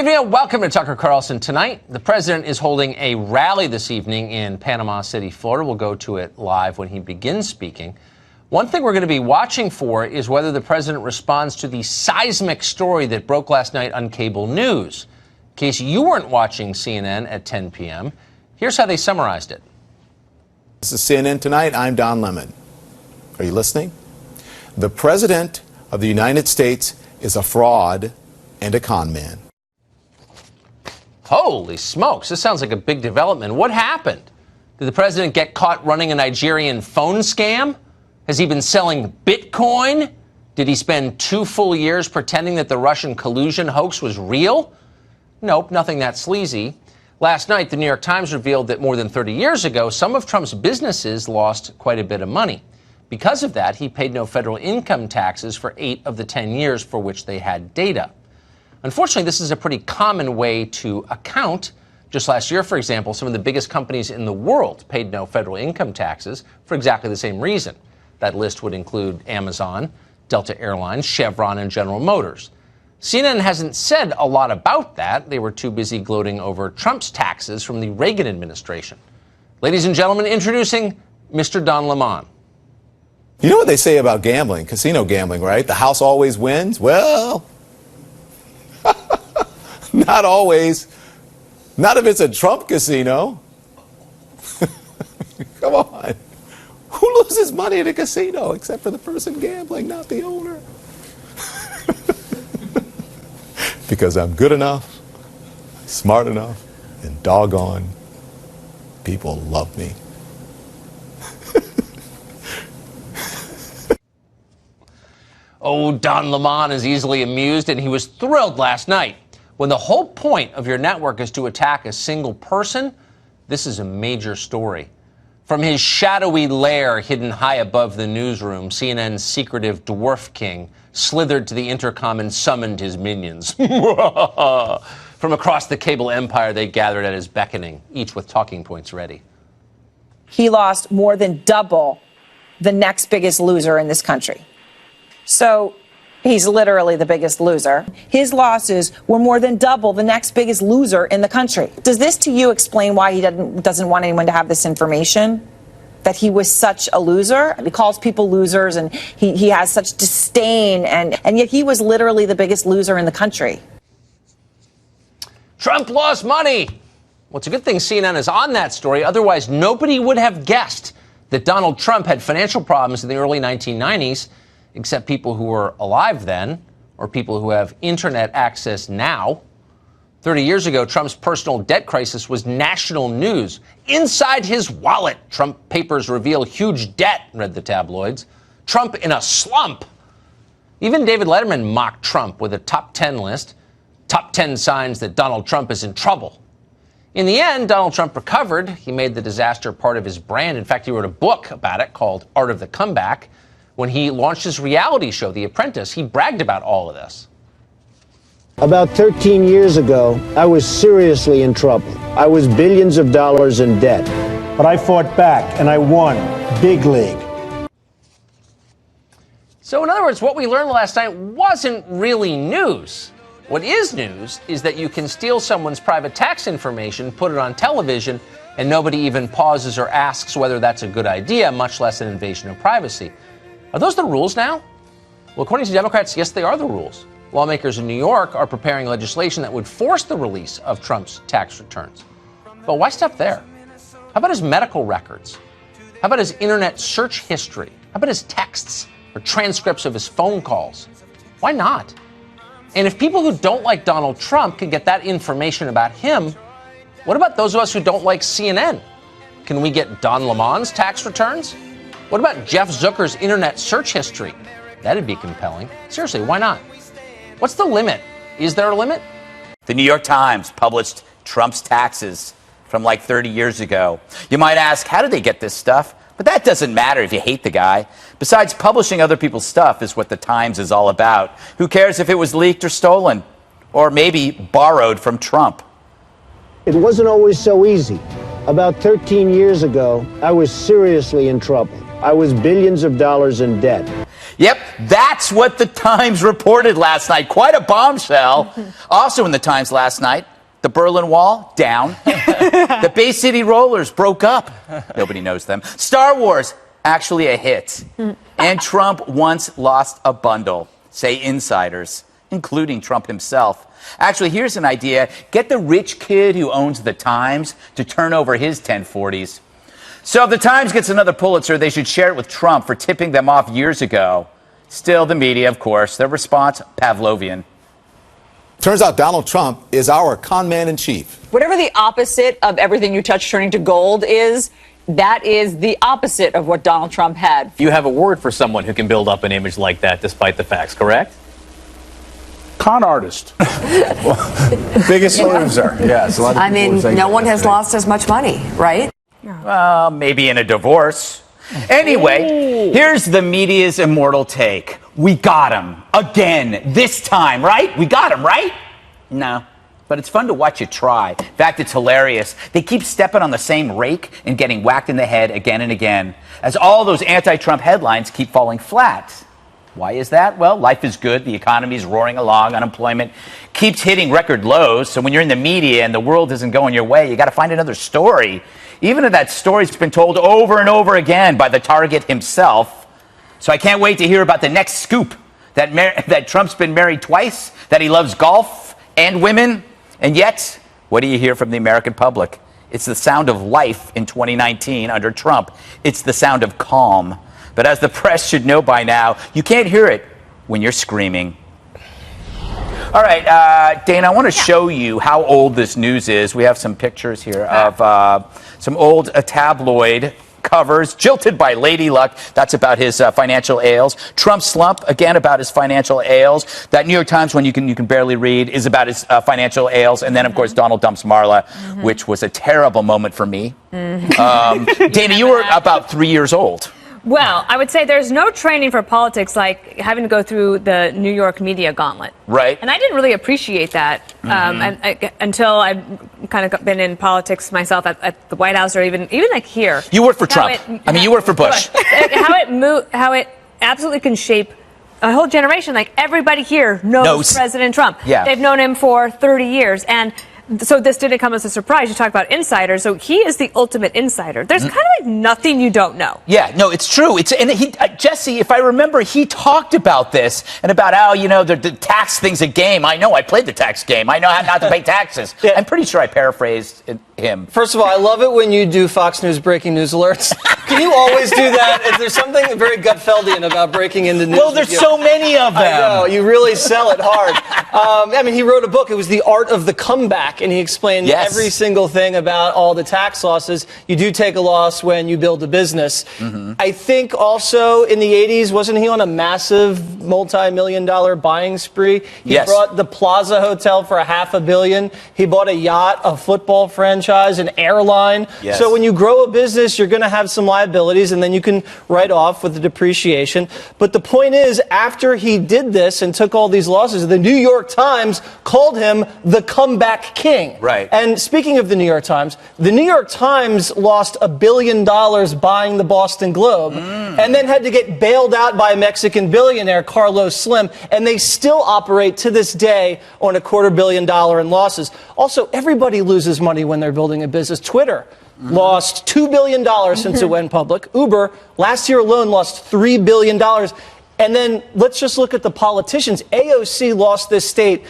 evening and welcome to Tucker Carlson Tonight. The president is holding a rally this evening in Panama City, Florida. We'll go to it live when he begins speaking. One thing we're going to be watching for is whether the president responds to the seismic story that broke last night on cable news. In case you weren't watching CNN at 10 p.m., here's how they summarized it. This is CNN Tonight. I'm Don Lemon. Are you listening? The president of the United States is a fraud and a con man. Holy smokes, this sounds like a big development. What happened? Did the president get caught running a Nigerian phone scam? Has he been selling Bitcoin? Did he spend 2 full years pretending that the Russian collusion hoax was real? Nope, nothing that sleazy. Last night, the New York Times revealed that more than 30 years ago, some of Trump's businesses lost quite a bit of money. Because of that, he paid no federal income taxes for 8 of the 10 years for which they had data. Unfortunately, this is a pretty common way to account. Just last year, for example, some of the biggest companies in the world paid no federal income taxes for exactly the same reason. That list would include Amazon, Delta Airlines, Chevron, and General Motors. CNN hasn't said a lot about that. They were too busy gloating over Trump's taxes from the Reagan administration. Ladies and gentlemen, introducing Mr. Don Lemon. You know what they say about gambling, casino gambling, right? The house always wins. Well, not always. Not if it's a Trump casino. Come on. Who loses money at a casino except for the person gambling, not the owner? Because I'm good enough, smart enough, and doggone, people love me. Oh, Don Lemon is easily amused, and he was thrilled last night. When the whole point of your network is to attack a single person, this is a major story. From his shadowy lair hidden high above the newsroom, CNN's secretive dwarf king slithered to the intercom and summoned his minions. From across the cable empire, they gathered at his beckoning, each with talking points ready. He lost more than double the next biggest loser in this country. So he's literally the biggest loser. His losses were more than double the next biggest loser in the country. Does this to you explain why he doesn't want anyone to have this information? That he was such a loser? He calls people losers and he has such disdain and yet he was literally the biggest loser in the country. Trump lost money. Well, it's a good thing CNN is on that story. Otherwise, nobody would have guessed that Donald Trump had financial problems in the early 1990s. Except people who were alive then, or people who have internet access now. 30 years ago, Trump's personal debt crisis was national news. Inside his wallet, Trump papers reveal huge debt, read the tabloids. Trump in a slump. Even David Letterman mocked Trump with a top 10 list. Top 10 signs that Donald Trump is in trouble. In the end, Donald Trump recovered. He made the disaster part of his brand. In fact, he wrote a book about it called Art of the Comeback. When he launched his reality show, The Apprentice, he bragged about all of this. About 13 years ago, I was seriously in trouble. I was billions of dollars in debt. But I fought back and I won. Big league. So in other words, what we learned last night wasn't really news. What is news is that you can steal someone's private tax information, put it on television, and nobody even pauses or asks whether that's a good idea, much less an invasion of privacy. Are those the rules now? Well, according to Democrats, yes, they are the rules. Lawmakers in New York are preparing legislation that would force the release of Trump's tax returns. But why stop there? How about his medical records? How about his internet search history? How about his texts or transcripts of his phone calls? Why not? And if people who don't like Donald Trump can get that information about him, what about those of us who don't like CNN? Can we get Don Lemon's tax returns? What about Jeff Zucker's internet search history? That'd be compelling. Seriously, why not? What's the limit? Is there a limit? The New York Times published Trump's taxes from like 30 years ago. You might ask, how did they get this stuff? But that doesn't matter if you hate the guy. Besides, publishing other people's stuff is what the Times is all about. Who cares if it was leaked or stolen? Or maybe borrowed from Trump? It wasn't always so easy. About 13 years ago, I was seriously in trouble. I was billions of dollars in debt. Yep, that's what the Times reported last night. Quite a bombshell. Also in the Times last night, the Berlin Wall, down. The Bay City Rollers broke up. Nobody knows them. Star Wars, actually a hit. And Trump once lost a bundle, say insiders, including Trump himself. Actually, here's an idea. Get the rich kid who owns the Times to turn over his 1040s. So if the Times gets another Pulitzer, they should share it with Trump for tipping them off years ago. Still, the media, of course, their response, Pavlovian. Turns out Donald Trump is our con man in chief. Whatever the opposite of everything you touch turning to gold is, that is the opposite of what Donald Trump had. You have a word for someone who can build up an image like that despite the facts, correct? Con artist. Biggest loser. Yes. I mean, no one has lost as much money, right? Maybe in a divorce. Anyway, here's the media's immortal take. We got him. Again. This time, right? We got him, right? No. But it's fun to watch you try. In fact, it's hilarious. They keep stepping on the same rake and getting whacked in the head again and again, as all those anti-Trump headlines keep falling flat. Why is that? Well, life is good. The economy is roaring along. Unemployment keeps hitting record lows. So when you're in the media and the world isn't going your way, you got to find another story. Even if that story's been told over and over again by the target himself. So I can't wait to hear about the next scoop that Trump's been married twice, that he loves golf and women. And yet, what do you hear from the American public? It's the sound of life in 2019 under Trump. It's the sound of calm. But as the press should know by now, you can't hear it when you're screaming. All right, Dana, I want to show you how old this news is. We have some pictures here of some old tabloid covers. Jilted by Lady Luck, that's about his financial ails. Trump slump, again, about his financial ails. That New York Times one you can barely read is about his financial ails. And then, of course, Donald dumps Marla, which was a terrible moment for me. Dana, you were about 3 years old. Well, I would say there's no training for politics like having to go through the New York media gauntlet. Right. And I didn't really appreciate that until I've kind of been in politics myself at the White House or even like here. You worked for Trump. You worked for Bush. How it absolutely can shape a whole generation. Like everybody here knows President Trump. Yeah. They've known him for 30 years. And so this didn't come as a surprise. You talk about insiders. So he is the ultimate insider. There's kind of like nothing you don't know. Yeah, no, it's true. Jesse, if I remember, he talked about this and about how, the tax thing's a game. I know I played the tax game. I know how not to pay taxes. Yeah. I'm pretty sure I paraphrased him. First of all, I love it when you do Fox News breaking news alerts. Can you always do that? If there's something very Gutfeldian about breaking into news. Well, there's so many of them. I know. You really sell it hard. He wrote a book. It was The Art of the Comeback, and he explained every single thing about all the tax losses. You do take a loss when you build a business. I think also in the 80s, wasn't he on a massive multi-million-dollar buying spree? He brought the Plaza Hotel for $500 million. He bought a yacht, a football franchise, an airline. Yes. So when you grow a business, you're going to have some liabilities, and then you can write off with the depreciation. But the point is, after he did this and took all these losses, the New York Times called him the comeback king. Right. And speaking of the New York Times lost $1 billion buying the Boston Globe and then had to get bailed out by a Mexican billionaire, Carlos Slim, and they still operate to this day on $250 million in losses. Also, everybody loses money when they're building a business. Twitter lost $2 billion since it went public. Uber, last year alone, lost $3 billion. And then let's just look at the politicians. AOC lost this state,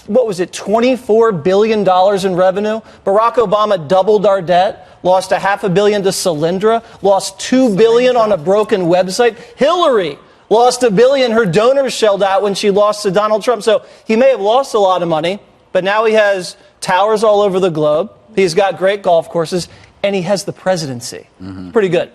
$24 billion in revenue. Barack Obama doubled our debt, lost $500 million to Solyndra, lost $2 billion on a broken website. Hillary lost $1 billion her donors shelled out when she lost to Donald Trump. So he may have lost a lot of money, but now he has towers all over the globe. He's got great golf courses, and he has the presidency. Pretty good.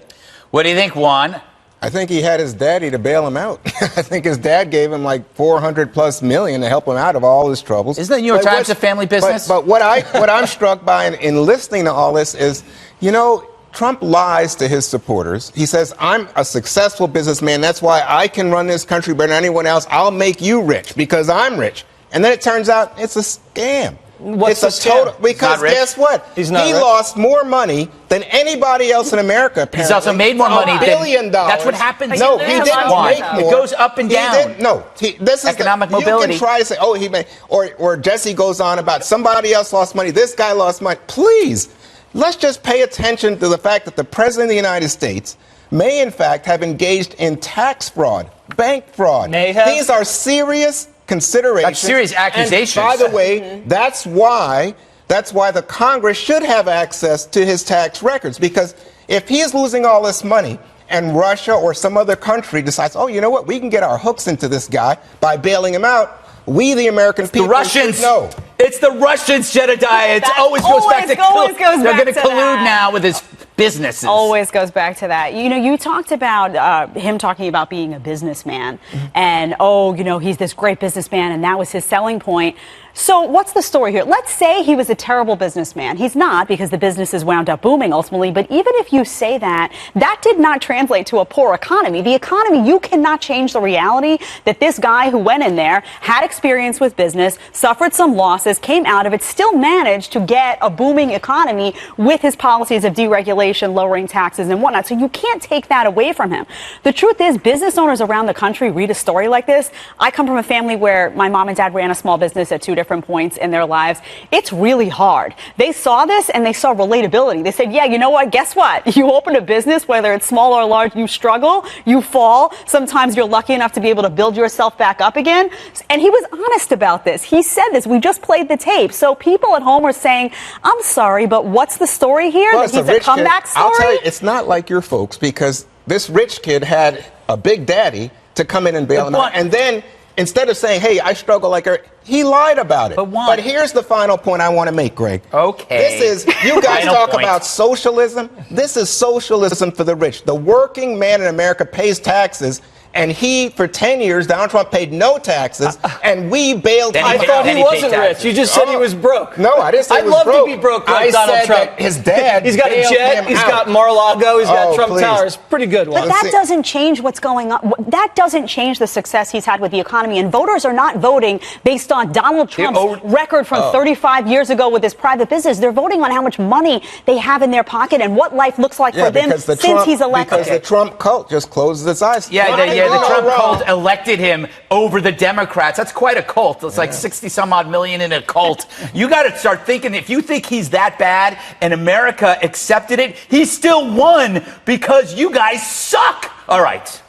What do you think, Juan? I think he had his daddy to bail him out. I think his dad gave him like $400+ million to help him out of all his troubles. Isn't the New York Times a family business? But what I'm struck by in listening to all this is, Trump lies to his supporters. He says, I'm a successful businessman. That's why I can run this country better than anyone else. I'll make you rich because I'm rich. And then it turns out it's a scam. What's it's the a total scam? because Not rich? guess what? He's not he rich? lost more money than anybody else in America. He's Apparently. also made more money $1 than- billion. That's what happens. No, But he you didn't learn a make lot. more. It goes up and He down. didn't- no, this is Economic You mobility. can try to say, oh, he made, or Jesse goes on about somebody else lost money. This guy lost money. Please, let's just pay attention to the fact that the president of the United States may, in fact, have engaged in tax fraud, bank fraud. May have. These are serious considerations. That's serious accusations. And by the way, that's why the Congress should have access to his tax records, because if he is losing all this money and Russia or some other country decides, oh, you know what, we can get our hooks into this guy by bailing him out, we, the American people, The Russians. should know. It's the Russians, Jedediah. It That always goes back to always goes they're back going to to collude that. now with his businesses. Always goes back to that. You know, you talked about him talking about being a businessman and, oh, you know, he's this great businessman and that was his selling point. So what's the story here? Let's say he was a terrible businessman. He's not, because the businesses wound up booming ultimately. But even if you say that, that did not translate to a poor economy. The economy, you cannot change the reality that this guy who went in there had experience with business, suffered some losses, came out of it, still managed to get a booming economy with his policies of deregulation, lowering taxes and whatnot. So you can't take that away from him. The truth is, business owners around the country read a story like this. I come from a family where my mom and dad ran a small business at two different points in their lives. It's really hard. They saw this and they saw relatability. They said, yeah, you know what? Guess what? You open a business, whether it's small or large, you struggle, you fall. Sometimes you're lucky enough to be able to build yourself back up again. And he was honest about this. He said this. We just played the tape. So people at home are saying, I'm sorry, but what's the story here? Well, That he's a comeback story? I'll tell you, it's not like your folks, because this rich kid had a big daddy to come in and bail him out. And then instead of saying, hey, I struggle like her, he lied about it. But here's the final point I want to make, Greg. Okay. This is, you guys Final talk point. about socialism. This is socialism for the rich. The working man in America pays taxes. And he, for 10 years, Donald Trump paid no taxes, and we bailed him out. I thought he wasn't rich. You just said he was broke. No, I didn't say he was I'd love broke. to be broke I like Donald said Trump. that his dad He's got a bailed jet. him He's out. got Mar-a-Lago. He's got Oh, Trump please. Towers. Pretty good one. But that doesn't change what's going on. That doesn't change the success he's had with the economy. And voters are not voting based on Donald Trump's record from 35 years ago with his private business. They're voting on how much money they have in their pocket and what life looks like for them because since he's elected. Because the Trump cult just closes its eyes. Yeah, the Trump cult elected him over the Democrats. That's quite a cult. It's like 60 some odd million in a cult. You got to start thinking, if you think he's that bad and America accepted it, he still won because you guys suck. All right.